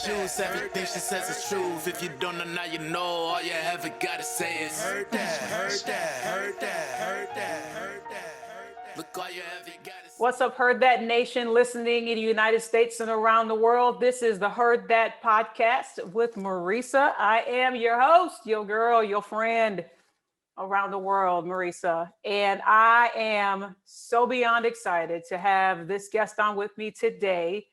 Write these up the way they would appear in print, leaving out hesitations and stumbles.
shoes. Everything she says is truth. If you don't know, now you know. All you ever gotta say is heard that, heard that, heard that, heard that, heard that. Look, all you ever gotta say. What's up, Heard That Nation, listening in the United States and around the world? This is the Heard That podcast with Marisa. I am your host, your girl, your friend around the world, Marisa. And I am so beyond excited to have this guest on with me today.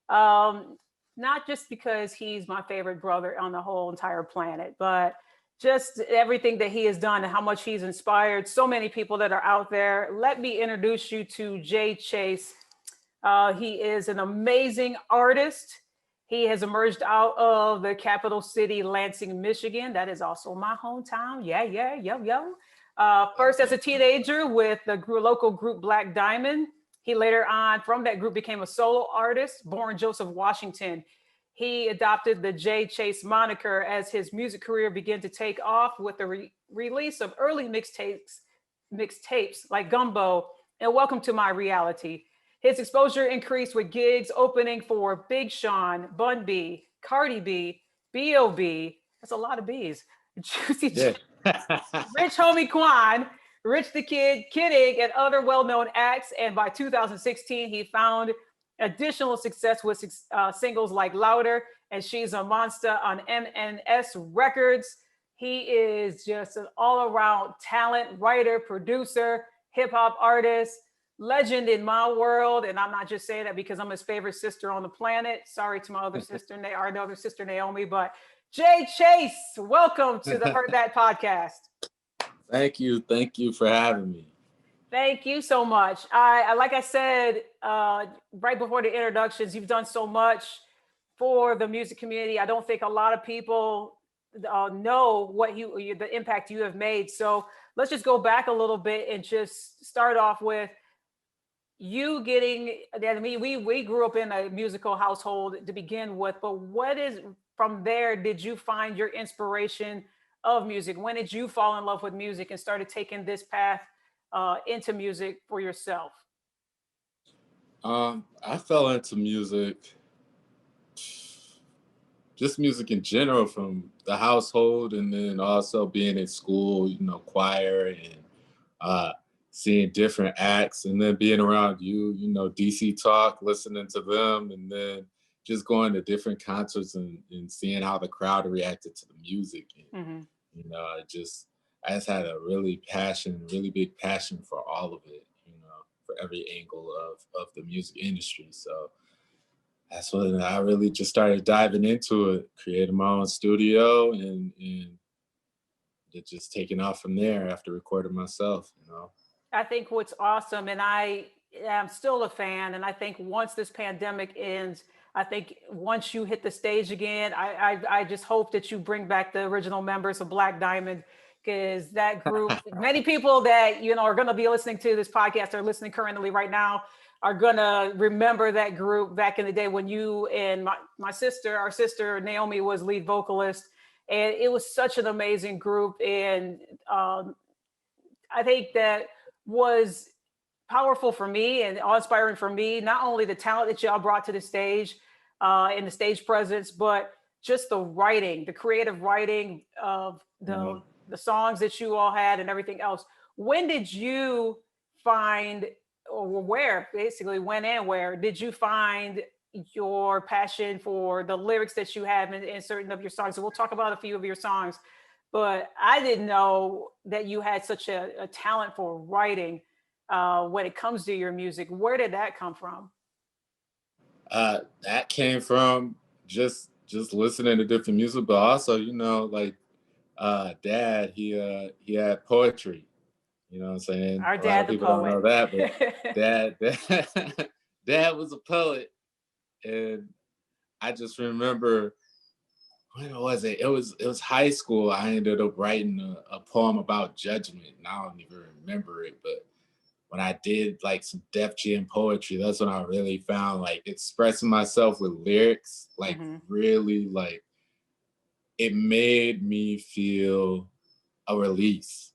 Um, Not just because he's my favorite brother on the whole entire planet, but just everything that he has done and how much he's inspired so many people that are out there. Let me introduce you to Jay Chase. He is an amazing artist. He has emerged out of the capital city, Lansing, Michigan. That is also my hometown. Yeah, yeah, yo, yo. First as a teenager with the local group Black Diamond. He later on, from that group, became a solo artist, born Joseph Washington. He adopted the Jay Chase moniker as his music career began to take off with the release of early mixtapes like Gumbo and Welcome to My Reality. His exposure increased with gigs opening for Big Sean, Bun B, Cardi B, B.O.B. That's a lot of B's. Juicy Yeah. Rich Homie Quan, Rich the Kid, Kidding, and other well-known acts. And by 2016, he found additional success with singles like Louder and She's a Monster on MNS Records. He is just an all-around talent, writer, producer, hip-hop artist, legend in my world. And I'm not just saying that because I'm his favorite sister on the planet. Sorry to my other sister, our other sister Naomi, but Jay Chase, welcome to the Heard That podcast. Thank you for having me. Thank you so much. I like I said right before the introductions, you've done so much for the music community. I don't think a lot of people know what the impact you have made. So let's just go back a little bit and just start off with you getting. I mean, we grew up in a musical household to begin with, but what is from there? Did you find your inspiration of music? When did you fall in love with music and started taking this path into music for yourself? I fell into music, just music in general, from the household, and then also being in school, choir, and seeing different acts, and then being around DC Talk, listening to them, and then just going to different concerts and seeing how the crowd reacted to the music. And, I just had a really big passion for all of it, for every angle of the music industry. So that's when I really just started diving into it, creating my own studio, and it just taking off from there after recording myself, I think what's awesome, and I am still a fan, and I think once this pandemic ends, I think once you hit the stage again, I just hope that you bring back the original members of Black Diamond, because that group, many people that are going to be listening to this podcast, are listening currently right now, are going to remember that group back in the day when you and our sister Naomi was lead vocalist, and it was such an amazing group. And I think that was powerful for me and awe-inspiring for me, not only the talent that y'all brought to the stage and the stage presence, but just the writing, the creative writing of the songs that you all had and everything else. When did you find, or where did you find your passion for the lyrics that you have in certain of your songs? So we'll talk about a few of your songs, but I didn't know that you had such a talent for writing when it comes to your music. Where did that come from? That came from just listening to different music, but also, Dad, he had poetry. You know what I'm saying? Our A lot dad, of the people poet. don't know that, but Dad was a poet, and I just remember, when was it? It was high school. I ended up writing a poem about judgment, and I don't even remember it, but when I did like some Def Jam poetry, that's when I really found like expressing myself with lyrics, like really, like, it made me feel a release.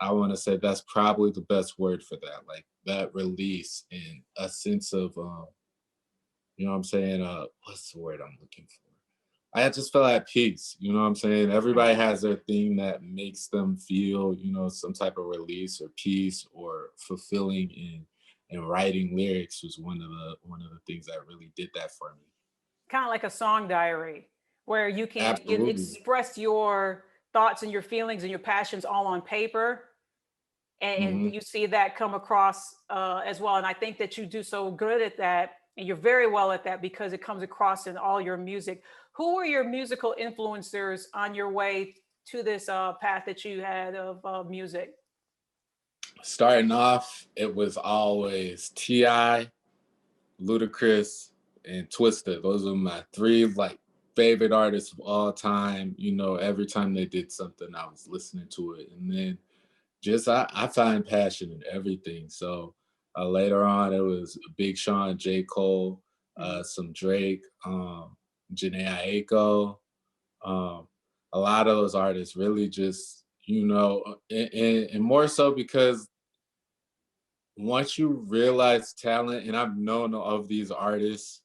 I want to say that's probably the best word for that, like that release and a sense of you know what I'm saying? What's the word I'm looking for? I just felt at peace, you know what I'm saying? Everybody has their thing that makes them feel, you know, some type of release or peace or fulfilling and writing lyrics was one of the things that really did that for me. Kind of like a song diary where you Absolutely. express your thoughts and your feelings and your passions all on paper, and Hmm. you see that come across as well. And I think that you do so good at that, and you're very well at that because it comes across in all your music. Who were your musical influencers on your way to this path that you had of music? Starting off, it was always T.I., Ludacris, and Twista. Those are my three like favorite artists of all time. You know, every time they did something, I was listening to it. And then just I find passion in everything. So later on, it was Big Sean, J. Cole, Mhm. some Drake, Janae Aiko, um, a lot of those artists really just, you know, and more so because once you realize talent, and I've known of these artists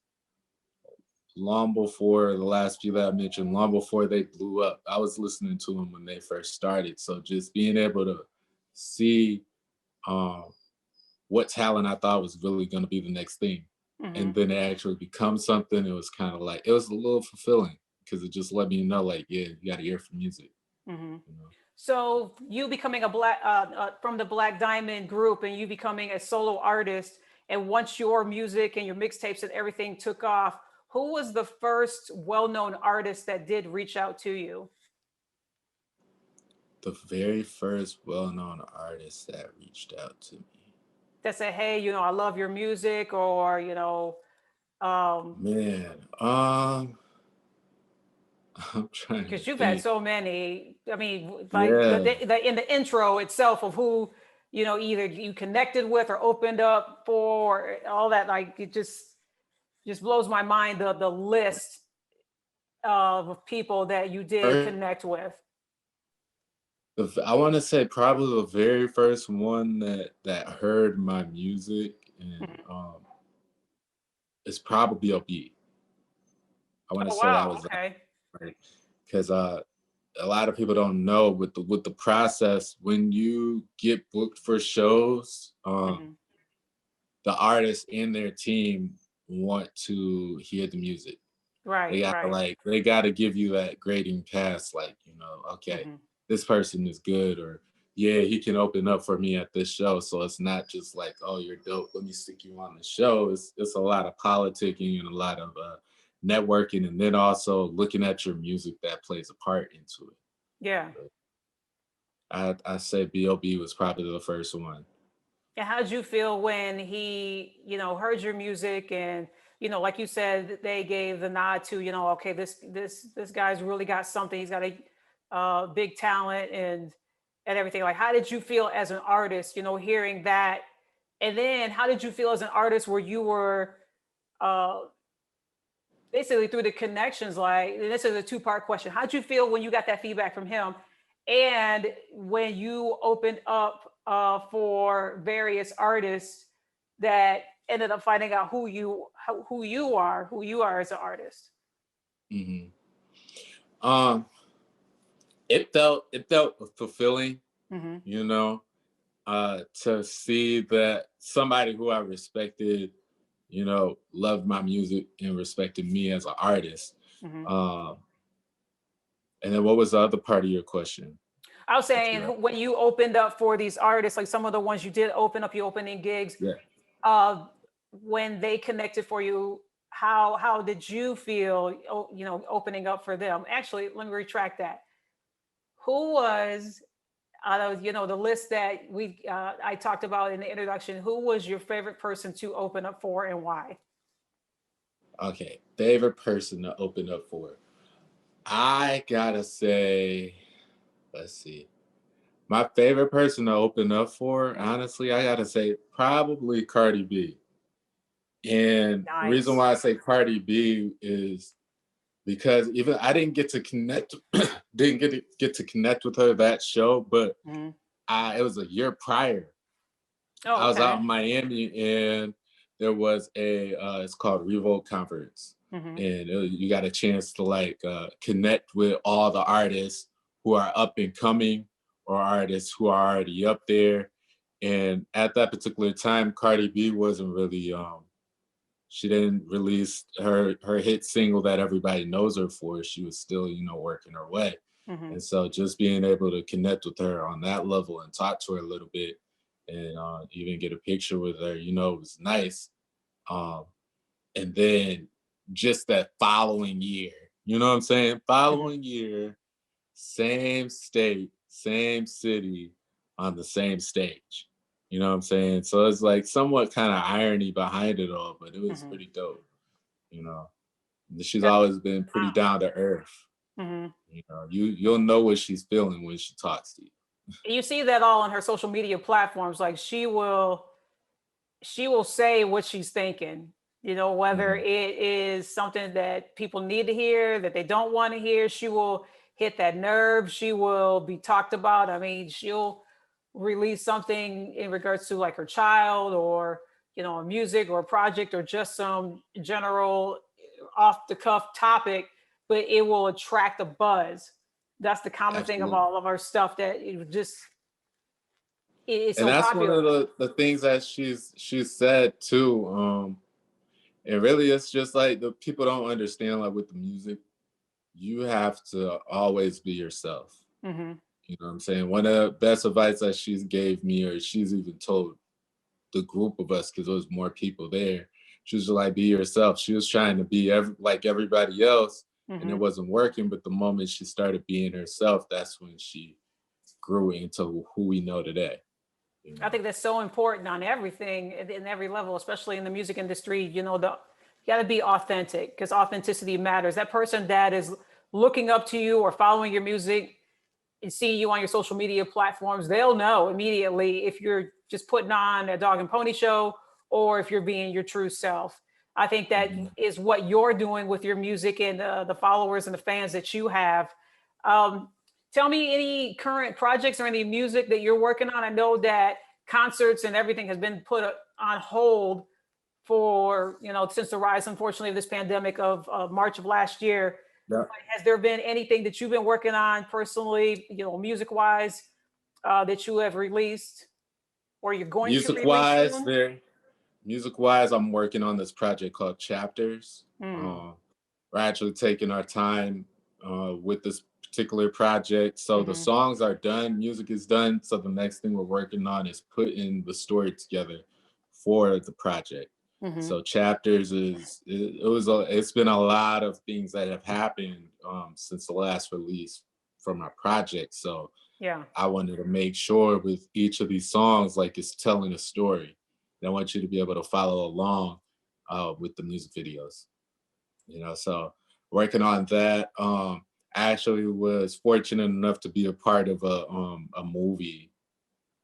long before the last few that I mentioned, long before they blew up. I was listening to them when they first started. So just being able to see um, what talent I thought was really going to be the next thing, and Mhm. then it actually become something, it was kind of like, it was a little fulfilling because it just let me know, like, yeah, you got to ear for music, Mhm. you know? So you becoming a black from the Black Diamond group, and you becoming a solo artist, and once your music and your mixtapes and everything took off, who was the first well-known artist that did reach out to you? The very first well-known artist that reached out to me, That said, hey, I love your music, or um, man, I'm trying to because you've had think. so many. I mean, like Yeah. in the intro itself of who either you connected with or opened up for, all that. Like it just blows my mind the list of people that you did First, connect with. I want to say probably the very first one that heard my music and Mhm. is probably B.O.B. I want to Oh say that wow, was okay. right because a lot of people don't know with the process when you get booked for shows, Hmm. the artist and their team want to hear the music. Right, right. They gotta give you that grading pass, like, you know, okay, Hmm. this person is good, or yeah, he can open up for me at this show. So it's not just like, oh, you're dope, let me stick you on the show. It's a lot of politicking and a lot of networking, and then also looking at your music that plays a part into it. Yeah. But I say B.O.B was probably the first one. And how did you feel when he, heard your music, and, like you said, they gave the nod to, okay, this guy's really got something. He's got a big talent and everything. Like, how did you feel as an artist, hearing that? And then how did you feel as an artist where you were uh, basically through the connections? Like, and this is a two-part question. How did you feel when you got that feedback from him, and when you opened up for various artists that ended up finding out who you are as an artist? Hmm. Um, it felt fulfilling, Hmm. you know, to see that somebody who I respected, you know, loved my music and respected me as an artist. Hmm. Um, and then what was the other part of your question? I was I saying, forgot. when you opened up for these artists, like some of the ones you did open up, you opening gigs, Yeah. uh, when they connected for you, how did you feel, opening up for them? Actually, let me retract that. Who was out of the list that we I talked about in the introduction? Who was your favorite person to open up for, and why? Okay. Favorite person to open up for. I gotta say, let's see. My favorite person to open up for, honestly, I gotta say probably Cardi B. And the reason Nice. why I say Cardi B is because even I didn't get to connect, didn't get to connect with her that show, but Mhm. it was a year prior. Oh, I was out okay. in Miami, and there was a it's called Revolt Conference, Mm-hmm. and you got a chance to like connect with all the artists who are up and coming or artists who are already up there. And at that particular time, Cardi B wasn't really she didn't release her hit single that everybody knows her for. She was still, working her way. Mm-hmm. And so just being able to connect with her on that level and talk to her a little bit and even get a picture with her, it was nice. Um, and then just that following year, you know what I'm saying? Mm-hmm. Following year, same state, same city on the same stage. You know what I'm saying? So it's like somewhat kind of irony behind it all, but it was Mm-hmm. pretty dope, you know. She's That's always been pretty wow. down to earth. Mm-hmm. You'll know what she's feeling when she talks to you. You see that all on her social media platforms. Like she will say what she's thinking, whether Mhm. it is something that people need to hear, that they don't want to hear. She will hit that nerve. She will be talked about. I mean, she'll release something in regards to like her child or, a music or a project or just some general off the cuff topic, but it will attract a buzz. That's the common thing of Absolutely. all of our stuff that it just is And so that's one of popular. the things that she's said too. And really it's just like the people don't understand like with the music, you have to always be yourself. Hmm. You know what I'm saying? One of the best advice that she's gave me, or she's even told the group of us, because there was more people there, she was just like, be yourself. She was trying to be like everybody else, and it Hmm. wasn't working. But the moment she started being herself, that's when she grew into who we know today. You I know, think that's so important on everything in every level, especially in the music industry. You got to be authentic because authenticity matters. That person that is looking up to you or following your music and seeing you on your social media platforms, they'll know immediately if you're just putting on a dog and pony show or if you're being your true self. I think that Mhm. is what you're doing with your music and the followers and the fans that you have. Um, Tell me any current projects or any music that you're working on. I know that concerts and everything has been put on hold for since the rise, unfortunately, of this pandemic of March of last year. Yeah. Has there been anything that you've been working on personally, music wise, that you have released or you're going to Music release wise, soon? there. Music wise, I'm working on this project called Chapters. Hmm. We're actually taking our time with this particular project. So the Hmm. songs are done, music is done. So the next thing we're working on is putting the story together for the project. Hmm. So Chapters it's been a lot of things that have happened since the last release from our project. So Yeah. I wanted to make sure with each of these songs, like it's telling a story. And I want you to be able to follow along with the music videos. So working on that. I actually was fortunate enough to be a part of a movie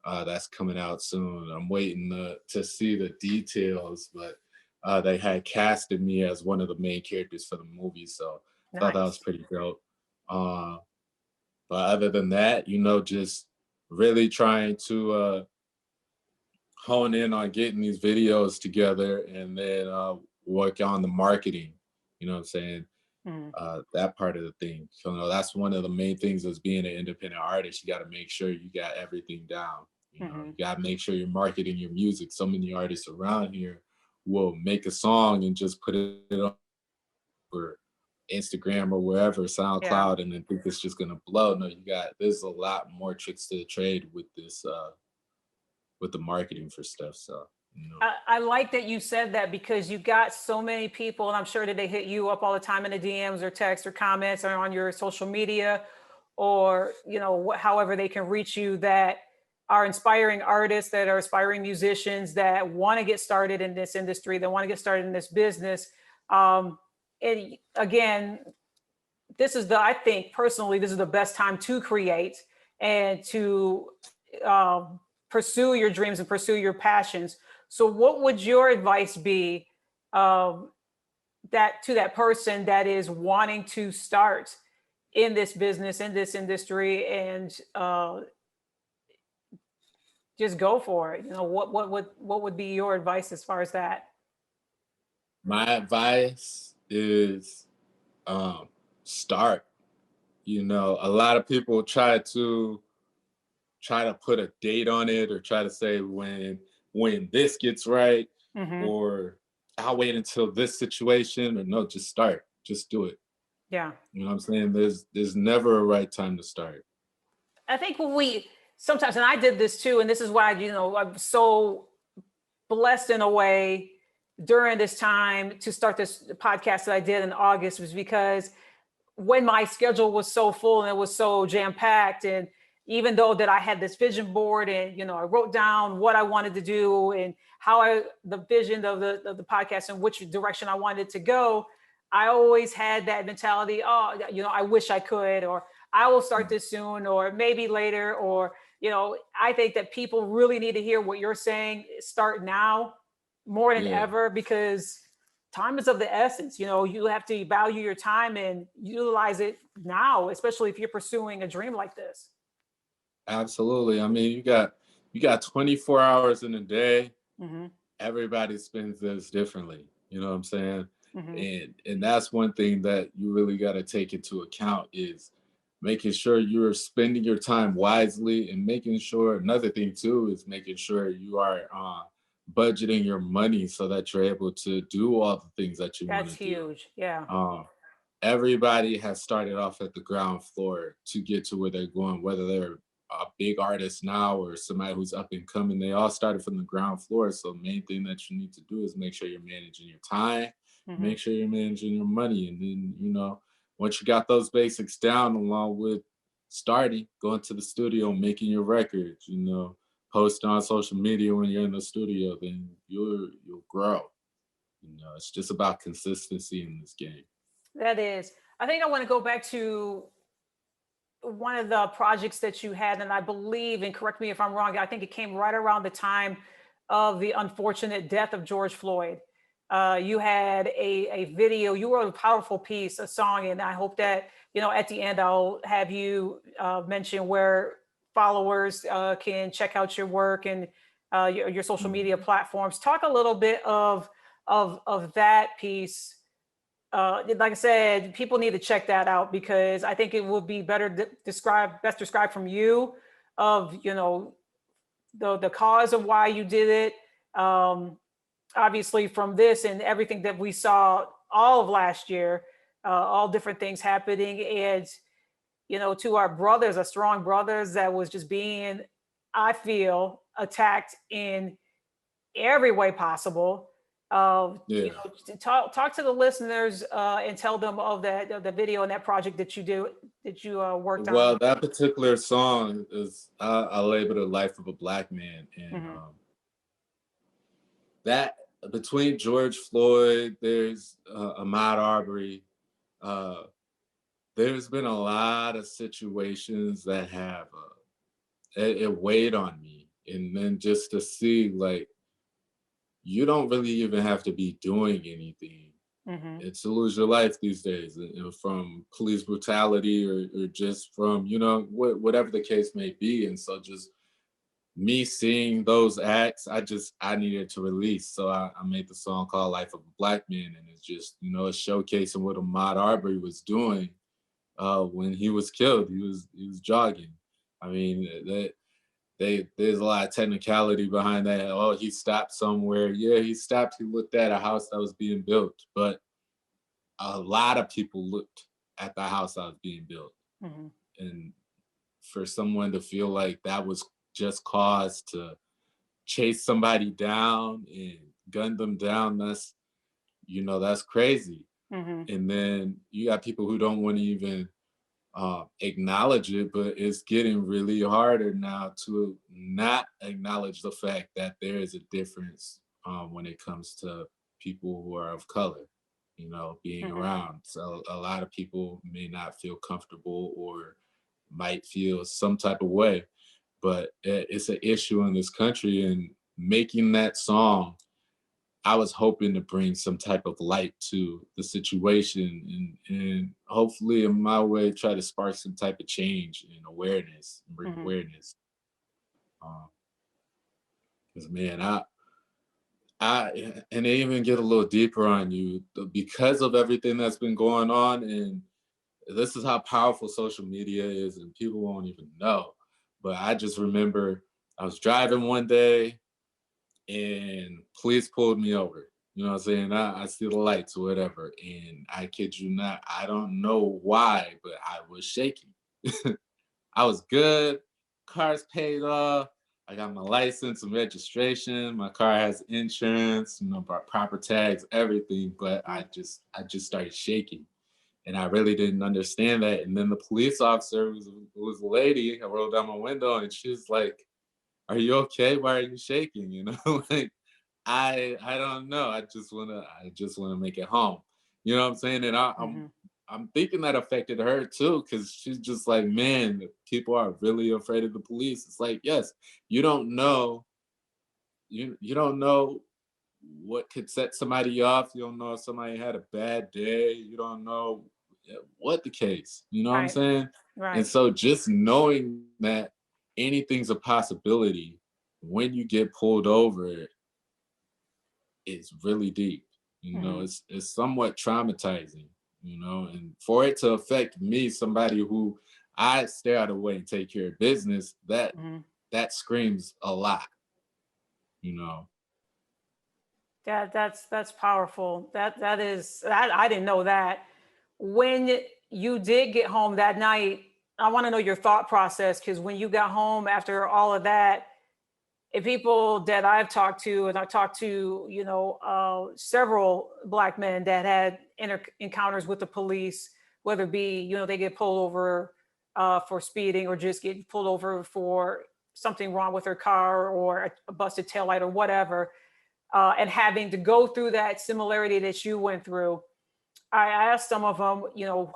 that's coming out soon. I'm waiting to see the details, but they had casted me as one of the main characters for the movie, so I thought that was Nice. pretty dope. Uh, but other than that, just really trying to hone in on getting these videos together and then work on the marketing. You know what I'm saying? Hmm. That part of the thing. So that's one of the main things as being an independent artist. You got to make sure you got everything down. You Hmm. got to make sure you're marketing your music. So many artists around here will make a song and just put it on for Instagram or wherever, Yeah. SoundCloud, and then think it's just gonna blow. No, there's a lot more tricks to the trade with this with the marketing for stuff. So I like that you said that because you got so many people, and I'm sure that they hit you up all the time in the DMs or text or comments or on your social media or, however they can reach you that are inspiring artists, that are aspiring musicians that want to get started in this industry, that want to get started in this business. And again, I think personally, this is the best time to create and to pursue your dreams and pursue your passions. So, what would your advice be um, that to that person that is wanting to start in this business, in this industry, and just go for it? What would be your advice as far as that? My advice is start. You know, a lot of people try to put a date on it or try to say when this gets right, Hmm. or I'll wait until this situation, or no, just start. Just do it. Yeah. You know what I'm saying? There's never a right time to start. I think when we sometimes, and I did this too, and this is why, I'm so blessed in a way during this time to start this podcast that I did in August, was because when my schedule was so full and it was so jam packed, and even though that I had this vision board, and I wrote down what I wanted to do and the vision of the podcast and which direction I wanted to go, I always had that mentality. Oh, I wish I could, or I will start this soon, or maybe later, or I think that people really need to hear what you're saying. Start now more than Yeah, ever, because time is of the essence. You have to value your time and utilize it now, especially if you're pursuing a dream like this. absolutely. I mean, you got 24 hours in a day. Hmm. Everybody spends this differently. You know what I'm saying? Hmm. And that's one thing that you really got to take into account is making sure you're spending your time wisely, and making sure another thing too is making sure you are budgeting your money so that you're able to do all the things that you want That's to do. huge. Yeah. Um, Everybody has started off at the ground floor to get to where they're going, whether they're a big artist now or somebody who's up and coming. They all started from the ground floor. So the main thing that you need to do is make sure you're managing your time, Hmm. make sure you're managing your money. And then, once you got those basics down, along with starting, going to the studio, making your records, post on social media when you're in the studio, then you'll grow. It's just about consistency in this game. That is. I think I want to go back to one of the projects that you had, and I believe, and correct me if I'm wrong, I think it came right around the time of the unfortunate death of George Floyd. You had a video, you wrote a powerful piece, a song, and I hope that, at the end, I'll have you mention where followers can check out your work and your social media Mhm. platforms. Talk a little bit of that piece. Like I said, people need to check that out, because I think it would be best described from you, of the cause of why you did it. Obviously, from this and everything that we saw all of last year, all different things happening, and to our brothers, our strong brothers, that was just being, I feel, attacked in every way possible. Yeah. To talk to the listeners and tell them of the video and that project that you worked on. Well, that particular song is I labeled it "Life of a Black Man," and Hmm. that between George Floyd, there's Ahmaud Arbery. Uh, there's been a lot of situations that have it weighed on me, and then just to see, like, you don't really even have to be doing anything Hmm. to lose your life these days, from police brutality, or just from whatever the case may be. And so just me seeing those acts, I needed to release. So I made the song called "Life of a Black Man," and it's just it's showcasing what Ahmaud Arbery was doing when he was killed. He was jogging. I mean, there's a lot of technicality behind that. Oh, he stopped somewhere. Yeah, he stopped. He looked at a house that was being built, but a lot of people looked at the house that was being built. Hmm. And for someone to feel like that was just cause to chase somebody down and gun them down, that's crazy. Hmm. And then you got people who don't want to even acknowledge it, but it's getting really harder now to not acknowledge the fact that there is a difference when it comes to people who are of color, being Hmm. around. So a lot of people may not feel comfortable or might feel some type of way, but it's an issue in this country. And making that song, I was hoping to bring some type of light to the situation, and hopefully in my way try to spark some type of change and awareness, and bring Hmm. awareness. Because man, And they even get a little deeper on you because of everything that's been going on. And this is how powerful social media is, and people won't even know. But I just remember I was driving one day and police pulled me over. You know what I'm saying? I see the lights or whatever. And I kid you not, I don't know why, but I was shaking. I was good. Car's paid off. I got my license and registration. My car has insurance, proper tags, everything. But I just started shaking, and I really didn't understand that. And then the police officer was a lady. I rolled down my window, and she was like, "Are you okay? Why are you shaking?" Like I don't know. I just wanna make it home. You know what I'm saying? And Mhm. I'm thinking that affected her too, because she's just like, man, people are really afraid of the police. It's like, yes, you don't know, you don't know what could set somebody off. You don't know if somebody had a bad day. You don't know what the case. You know what I'm Right. saying? And Right. so just knowing that anything's a possibility when you get pulled over is really deep. Mhm. It's somewhat traumatizing, and for it to affect me, somebody who I stay out of the way and take care of business, Mhm. that screams a lot, you know. That's powerful. That is I didn't know that. When you did get home that night, I want to know your thought process, because when you got home after all of that, and people that I've talked to, and I talked to, several black men that had encounters with the police, whether it be, they get pulled over for speeding, or just get pulled over for something wrong with their car, or a busted taillight or whatever, and having to go through that similarity that you went through. I asked some of them,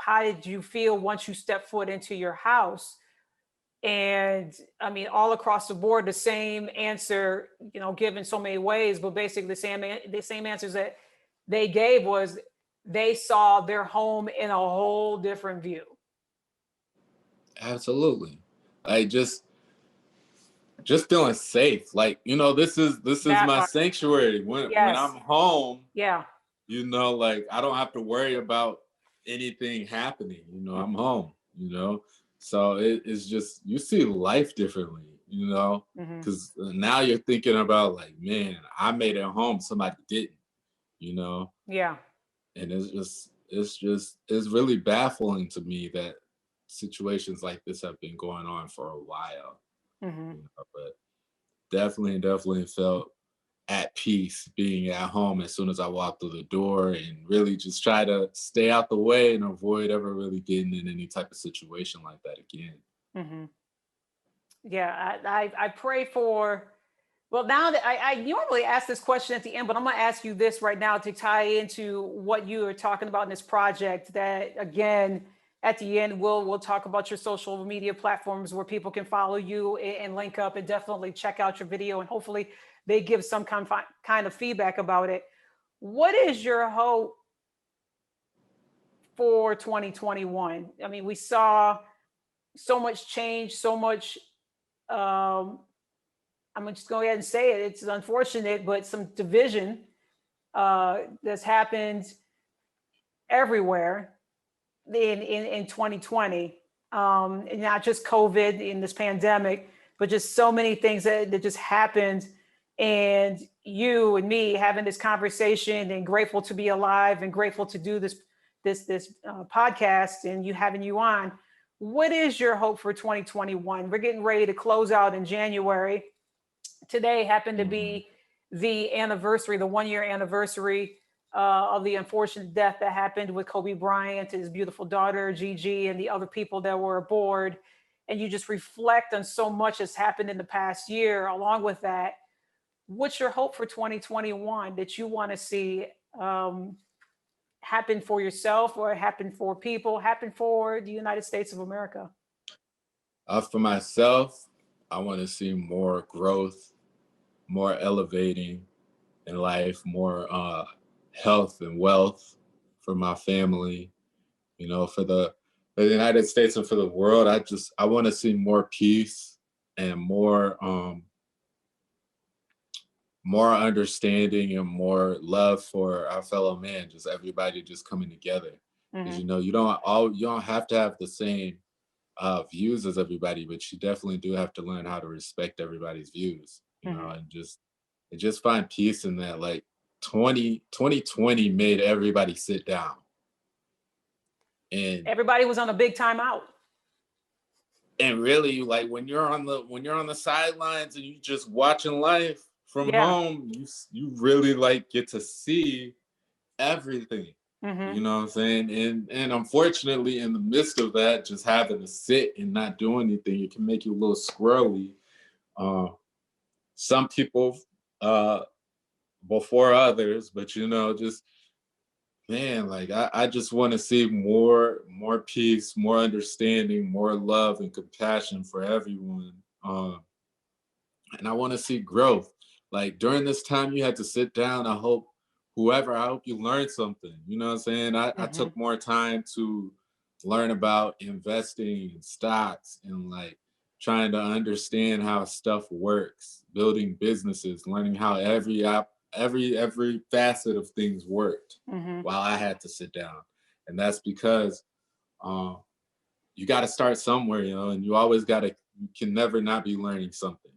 how did you feel once you stepped foot into your house? And I mean, all across the board, the same answer, given so many ways, but basically the same answers that they gave was they saw their home in a whole different view. Absolutely. Like just feeling safe. Like, this is That my part, sanctuary. When I'm yes, home, yeah, like I don't have to worry about anything happening. I'm home, So it's just you see life differently, hmm, because now you're thinking about like, man, I made it home, somebody didn't, you know, yeah, and it's really baffling to me that situations like this have been going on for a while, hmm, but definitely felt at peace being at home as soon as I walked through the door, and really just try to stay out the way and avoid ever really getting in any type of situation like that again. hmm. Yeah, I pray for. Well, now that I normally ask this question at the end, but I'm going to ask you this right now to tie into what you are talking about in this project. That again, at the end, we'll talk about your social media platforms where people can follow you and link up, and definitely check out your video, and hopefully they give some kind of feedback about it. What is your hope for 2021? I mean, we saw so much change, so much. Um, I'm gonna just go ahead and say it. It's unfortunate, but some division that's happened everywhere in 2020, and not just COVID in this pandemic, but just so many things that just happened. And you and me having this conversation, and grateful to be alive, and grateful to do this podcast, and you having you on. What is your hope for 2021? We're getting ready to close out in January. Today happened to Mhm. be the anniversary, the 1 year anniversary of the unfortunate death that happened with Kobe Bryant, his beautiful daughter, Gigi, and the other people that were aboard. And you just reflect on so much that's happened in the past year. Along with that, what's your hope for 2021 that you want to see um, happen for yourself, or happen for people, happen for the United States of America? For myself, I want to see more growth, more elevating in life, more health and wealth for my family, for the United States and for the world. I want to see more peace and more understanding and more love for our fellow man, just everybody just coming together. Because Mm-hmm. you know, you don't have to have the same views as everybody, but you definitely do have to learn how to respect everybody's views, you know, Mm-hmm. and just find peace in that. Like 2020 made everybody sit down. And Everybody was on a big timeout. really, like when you're on the sidelines and you just watching life from Yeah. home, you really like get to see everything. Mm-hmm. You know what I'm saying? And unfortunately, in the midst of that, just having to sit and not do anything, it can make you a little squirrely. Some people before others, but you know, just man, like I just want to see more peace, more understanding, more love and compassion for everyone. And I want to see growth. Like during this time you had to sit down. I hope you learned something. You know what I'm saying? I Mm-hmm. took more time to learn about investing in stocks and like trying to understand how stuff works, building businesses, learning how every facet of things worked Mm-hmm. while I had to sit down. And that's because um, you got to start somewhere, you know, and you can never not be learning something.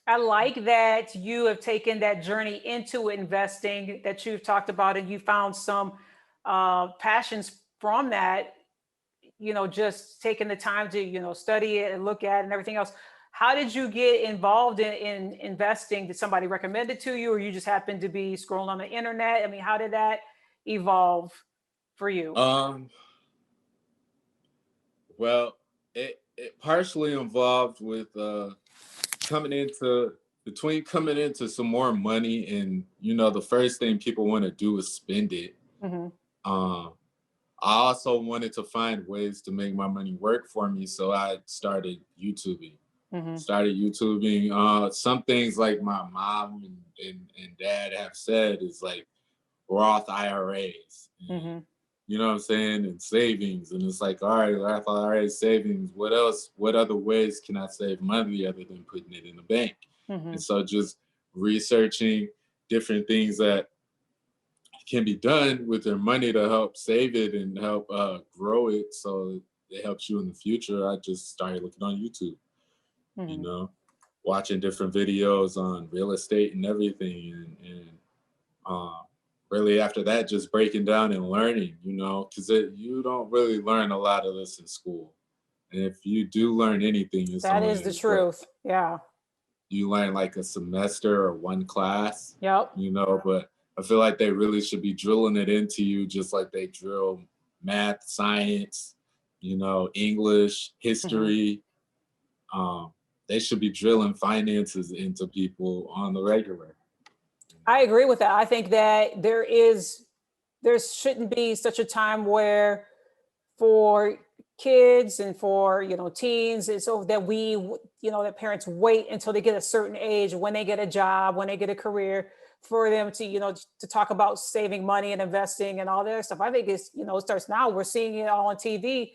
I like that you have taken that journey into investing that you've talked about, and you found some passions from that. Just taking the time to study it and look at it and everything else. How did you get involved in investing? Did somebody recommend it to you, or you just happened to be scrolling on the internet? I mean, how did that evolve for you? Um, well, it partially involved with coming into coming into some more money, and you know the first thing people want to do is spend it. Mm-hmm. um I also wanted to find ways to make my money work for me, so I Mm-hmm. started YouTubing. Some things like my mom and dad have said is like Roth IRAs, Mm-hmm. you know what I'm saying, and savings. And it's like, all right, Roth IRA savings, what else? What other ways can I save money other than putting it in the bank? Mm-hmm. And so just researching different things that can be done with their money to help save it and help grow it so it helps you in the future. I just started looking on YouTube, you Mm-hmm. know, watching different videos on real estate and everything. And uh, really after that, just breaking down and learning, you know, because you don't really learn a lot of this in school. And if you do learn anything, it's That only is the in what truth. Yeah. you learn like a semester or one class, Yep. you know, but I feel like they really should be drilling it into you just like they drill math, science, you know, English, Mm-hmm. history. Um, they should be drilling finances into people on the regular. You I know? agree with that. I think that there shouldn't be such a time where for kids and for teens, and so that that parents wait until they get a certain age, when they get a job, when they get a career, for them to to talk about saving money and investing and all that stuff. I think it starts now. We're seeing it all on TV.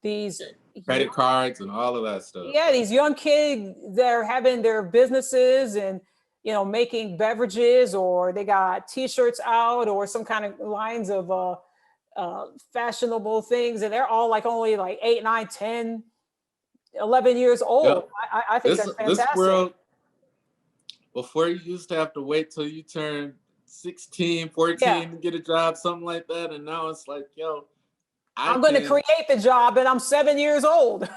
These Credit cards and all of that stuff. Yeah, these young kids, they're having their businesses and making beverages, or they got t-shirts out, or some kind of lines of fashionable things, and they're all like only like 8, 9, 10, 11 years old. Yep. I think This that's this fantastic. world, before you used to have to wait till you turn 16, Yeah, 14 to get a job, something like that. And now it's like, yo, I I'm going to can, create the job and I'm 7 years old.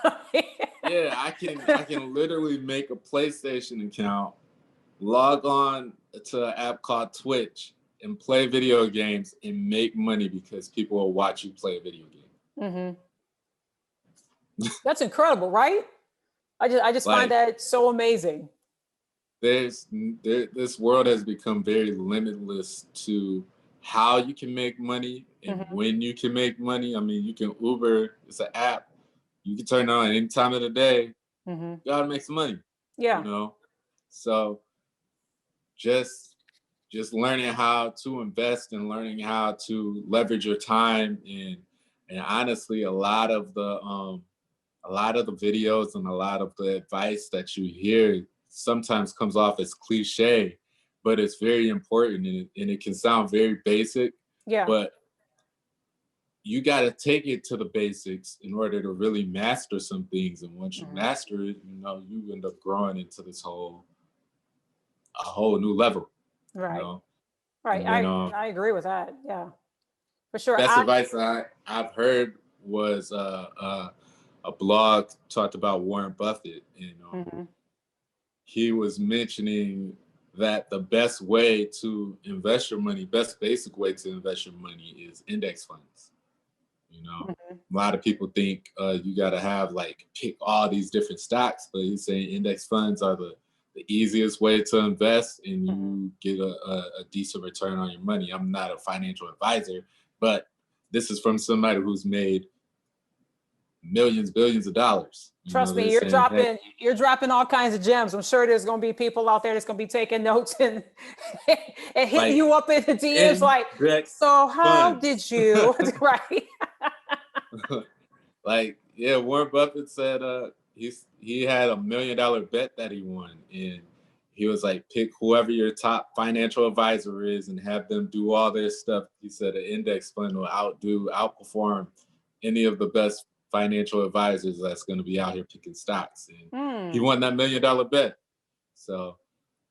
yeah, I can literally make a PlayStation account, log on to an app called Twitch and play video games and make money because people will watch you play a video game. Hmm. That's incredible, right? I just find Like that so amazing. this world has become very limitless to how you can make money and Hmm. when you can make money. I mean, you can Uber, it's an app. You can turn it on any time of the day. Hmm. You gotta make some money, you Yeah. know? So just learning how to invest and learning how to leverage your time, and honestly a lot of the videos and a lot of the advice that you hear sometimes comes off as cliche, but it's very important, and it can sound very basic, Yeah. but you got to take it to the basics in order to really master some things. And once you master it, you know, you end up growing into a whole new level, you Right. know. Right. And then I agree with that. Yeah, for sure. best advice I've heard was a blog talked about Warren Buffett, and he was mentioning that the best way to invest your money, best basic way to invest your money is index funds. You know, a lot of people think you got to have like pick all these different stocks, but he's saying index funds are the easiest way to invest, and you get a decent return on your money. I'm not a financial advisor, but this is from somebody who's made millions, billions of dollars. You know, Trust me, they're saying, hey, you're dropping all kinds of gems. I'm sure there's going to be people out there that's going to be taking notes and and hitting like you up in the DMs like, index so how funds. did you? Right. Like, yeah, Warren Buffett said he had $1 million bet that he won, and he was like, pick whoever your top financial advisor is and have them do all their stuff. He said an index fund will outperform any of the best financial advisors that's going to be out here picking stocks. And he won that $1 million bet. So,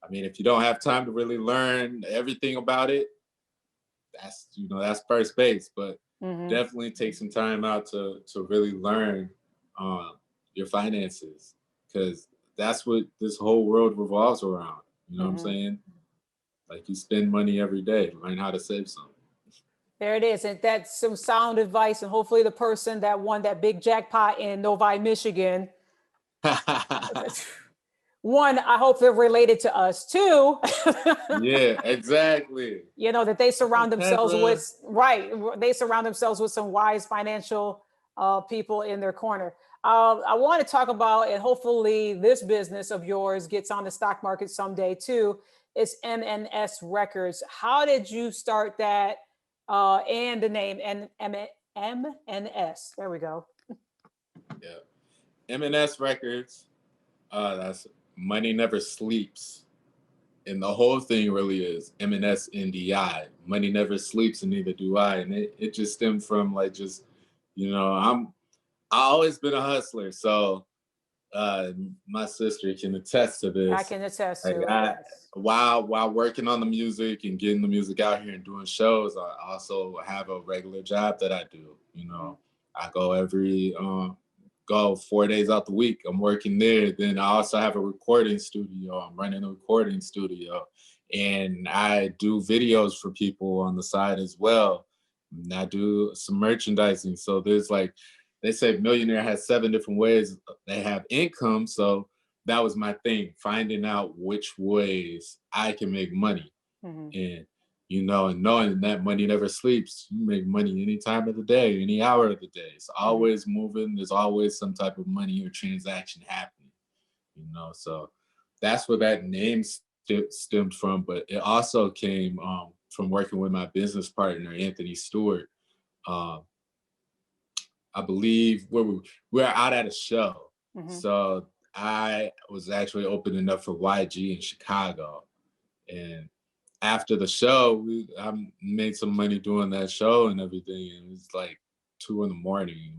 I mean, if you don't have time to really learn everything about it, that's first base. But definitely take some time out to really learn your finances, because that's what this whole world revolves around. You know what I'm saying? Like, you spend money every day. Learn how to save some. There it is. And that's some sound advice. And hopefully the person that won that big jackpot in Novi, Michigan, one, I hope they're related to us. Two, Yeah, exactly. you know, that they surround themselves Pepper. with, right, they surround themselves with some wise financial people in their corner. I want to talk about, and hopefully this business of yours gets on the stock market someday too. It's MNS Records. How did you start that? And the name MNS. There we go. Yeah. MNS Records. That's Money Never Sleeps. And the whole thing really is MNSNDI. Money never sleeps, and neither do I. And it just stemmed from like, just, you know, I always been a hustler. So my sister can attest to this. I can attest Like, to it. Yes. while working on the music and getting the music out here and doing shows, I also have a regular job that I do. You know, I go 4 days out the week. I'm working there. Then I also have a recording studio. I'm running a recording studio, and I do videos for people on the side as well. And I do some merchandising. So there's like, they say millionaire has 7 different ways they have income. So that was my thing, finding out which ways I can make money. And, you know, and knowing that money never sleeps. You make money any time of the day, any hour of the day. It's always moving. There's always some type of money or transaction happening, you know. So that's where that name stemmed from. But it also came from working with my business partner, Anthony Stewart. I believe we were out at a show. So I was actually opening up for YG in Chicago. And after the show, I made some money doing that show and everything. And it was like 2 a.m.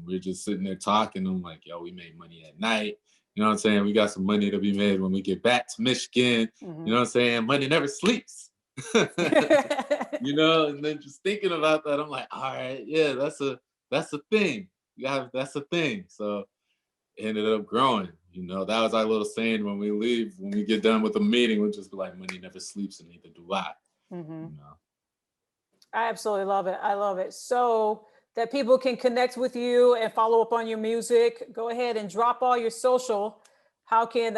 We're just sitting there talking. I'm like, yo, we made money at night. You know what I'm saying? We got some money to be made when we get back to Michigan. You know what I'm saying? Money never sleeps. You know, and then just thinking about that, I'm like, all right, yeah, that's a thing. That's a thing. So it ended up growing. You know, that was our little saying when we leave, when we get done with the meeting, we'll just be like, money never sleeps, and neither do I. You know? I absolutely love it. I love it. So that people can connect with you and follow up on your music, go ahead and drop all your social. How can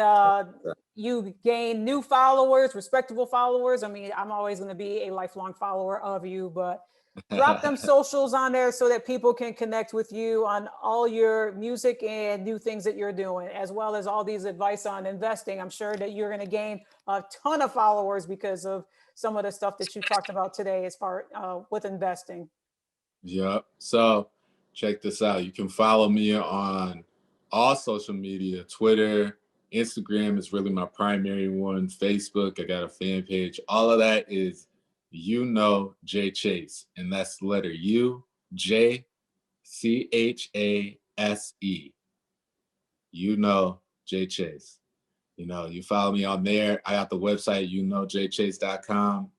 you gain new followers, respectable followers? I mean, I'm always going to be a lifelong follower of you, but drop them socials on there so that people can connect with you on all your music and new things that you're doing, as well as all these advice on investing. I'm sure that you're going to gain a ton of followers because of some of the stuff that you talked about today as far with investing. Yep. So check this out. You can follow me on all social media, Twitter, Instagram is really my primary one. Facebook, I got a fan page. All of that is J Chase, and that's the letter U J CHASE. J Chase. You follow me on there. I got the website jchase.com.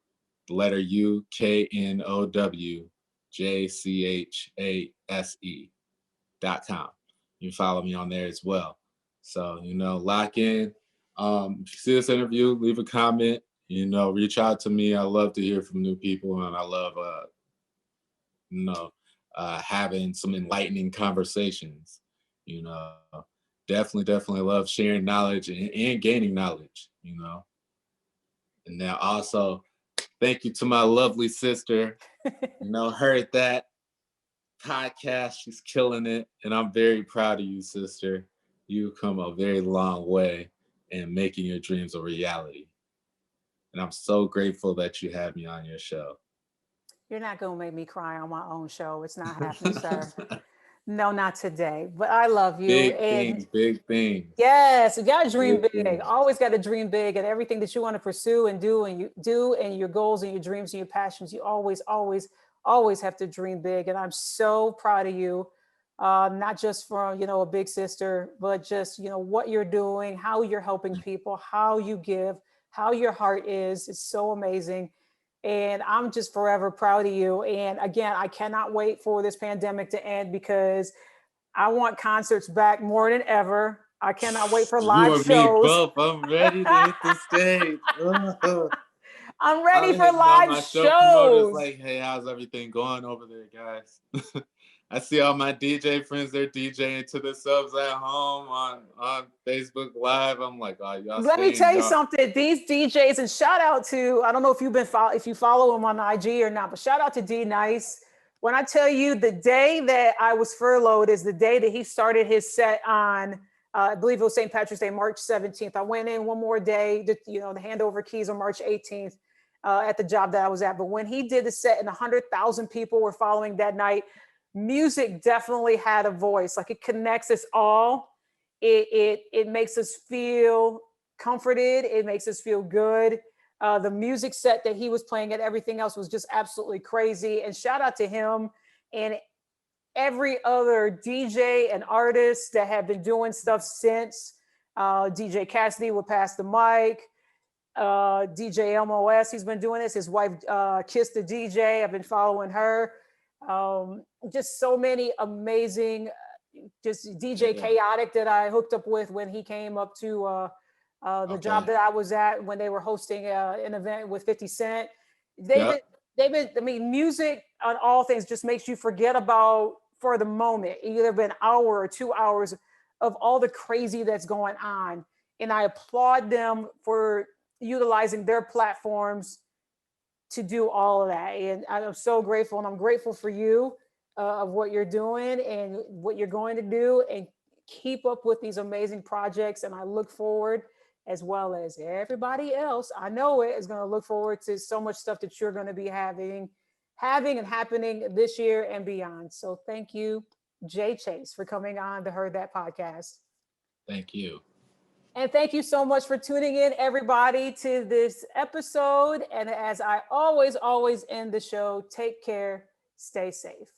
The letter UKNOWJCHASE.com. You can follow me on there as well. So, lock in. If you see this interview, leave a comment, reach out to me. I love to hear from new people, and I love, having some enlightening conversations. You know, definitely love sharing knowledge and gaining knowledge, And now also, thank you to my lovely sister, Heard That podcast. She's killing it. And I'm very proud of you, sister. You've come a very long way in making your dreams a reality. And I'm so grateful that you had me on your show. You're not going to make me cry on my own show. It's not happening, sir. No, not today. But I love you. Big things. Yes, you got to dream big. Always got to dream big, and everything that you want to pursue and do, and your goals and your dreams and your passions, you always have to dream big. And I'm so proud of you, not just from a big sister, but just what you're doing, how you're helping people, how you give, how your heart is. It's so amazing. And I'm just forever proud of you. And again, I cannot wait for this pandemic to end because I want concerts back more than ever. I cannot wait for live shows. You and me both. I'm ready to hit the stage. I'm ready for live shows. Like, hey, how's everything going over there, guys? I see all my DJ friends, they're DJing to the subs at home on Facebook Live. I'm like, oh, y'all. Let me tell you something. These DJs, and shout out to, I don't know if you follow him on IG or not, but shout out to D Nice. When I tell you the day that I was furloughed is the day that he started his set on, I believe it was St. Patrick's Day, March 17th. I went in one more day, the handover keys on March 18th at the job that I was at. But when he did the set and 100,000 people were following that night, music definitely had a voice. Like, it connects us all. It makes us feel comforted. It makes us feel good. The music set that he was playing and everything else was just absolutely crazy. And shout out to him and every other DJ and artist that have been doing stuff since. DJ Cassidy will pass the mic. DJ MOS, he's been doing this. His wife, Kiss the DJ, I've been following her. Just so many amazing, just DJ Chaotic that I hooked up with when he came up to the job that I was at when they were hosting an event with 50 Cent. They've been, I mean, music on all things just makes you forget about, for the moment, either been an hour or 2 hours of all the crazy that's going on. And I applaud them for utilizing their platforms to do all of that. And I'm so grateful, and I'm grateful for you of what you're doing and what you're going to do, and keep up with these amazing projects. And I look forward, as well as everybody else, I know it is going to look forward to so much stuff that you're going to be having and happening this year and beyond. So thank you, J Chase, for coming on the Heard That podcast. Thank you. And thank you so much for tuning in, everybody, to this episode. And as I always end the show, take care, stay safe.